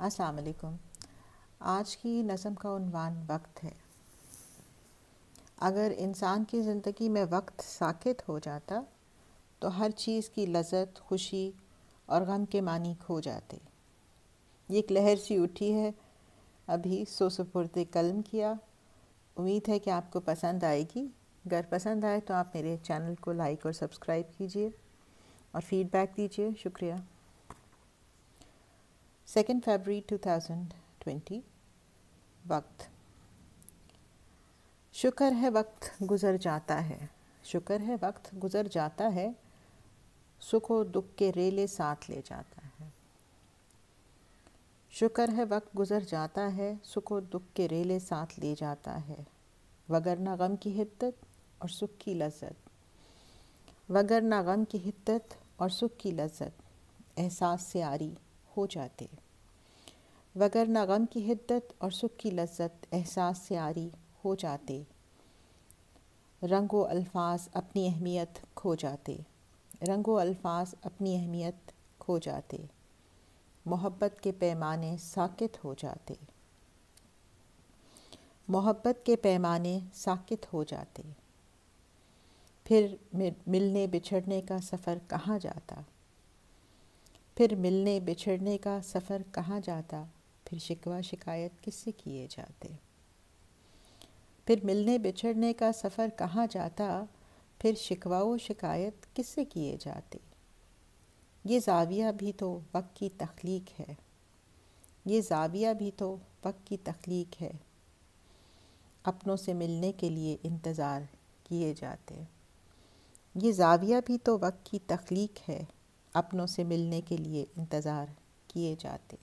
السلام علیکم۔ آج کی نظم کا عنوان وقت ہے۔ اگر انسان کی زندگی میں وقت ساکت ہو جاتا تو ہر چیز کی لذت، خوشی اور غم کے معنی کھو جاتے۔ یہ ایک لہر سی اٹھی ہے، ابھی سپرد قلم کیا۔ امید ہے کہ آپ کو پسند آئے گی۔ اگر پسند آئے تو آپ میرے چینل کو لائک اور سبسکرائب کیجیے اور فیڈ بیک دیجیے۔ شکریہ۔ 2 فروری 2020۔ وقت۔ شکر ہے وقت گزر جاتا ہے، شکر ہے وقت گزر جاتا ہے، سکھ و دکھ کے ریلے ساتھ لے جاتا ہے۔ شکر ہے وقت گزر جاتا ہے، سکھ و دکھ کے ریلے ساتھ لے جاتا ہے، وگرنہ غم کی حدت اور سکھ کی لذت، وگرنہ غم کی حدت اور سکھ کی لذت احساس سے عاری ہو جاتے، وگرنہ غم کی حدت اور سکھ کی لذت احساس سے عاری ہو جاتے، رنگ و الفاظ اپنی اہمیت کھو جاتے، رنگ و الفاظ اپنی اہمیت کھو جاتے، محبت کے پیمانے ساکت ہو جاتے، محبت کے پیمانے ساکت ہو جاتے، پھر ملنے بچھڑنے کا سفر کہاں جاتا، پھر ملنے بچھڑنے کا سفر کہاں جاتا، پھر شکوہ شکایت کس سے کیے جاتے، پھر ملنے بچھڑنے کا سفر کہاں جاتا، پھر شکوہ و شکایت کس سے کیے جاتے۔ یہ زاویہ بھی تو وقت کی تخلیق ہے، یہ زاویہ بھی تو وقت کی تخلیق ہے، اپنوں سے ملنے کے لیے انتظار کیے جاتے۔ یہ زاویہ بھی تو وقت کی تخلیق ہے، اپنوں سے ملنے کے لیے انتظار کیے جاتے۔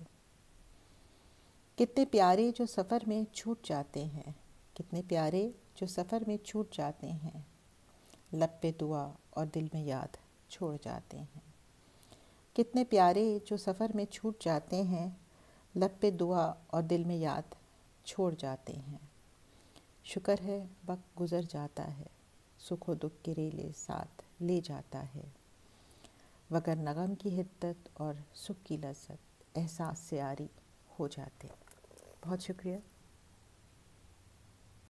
کتنے پیارے جو سفر میں چھوٹ جاتے ہیں، کتنے پیارے جو سفر میں چھوٹ جاتے ہیں، لب پہ دعا اور دل میں یاد چھوڑ جاتے ہیں۔ کتنے پیارے جو سفر میں چھوٹ جاتے ہیں، لب پہ دعا اور دل میں یاد چھوڑ جاتے ہیں۔ شکر ہے وقت گزر جاتا ہے، سکھ و دکھ کے ریلے ساتھ لے جاتا ہے، وگرنہ غم کی حدت اور سکھ کی لذت احساس سے عاری ہو جاتے۔ بہت شکریہ۔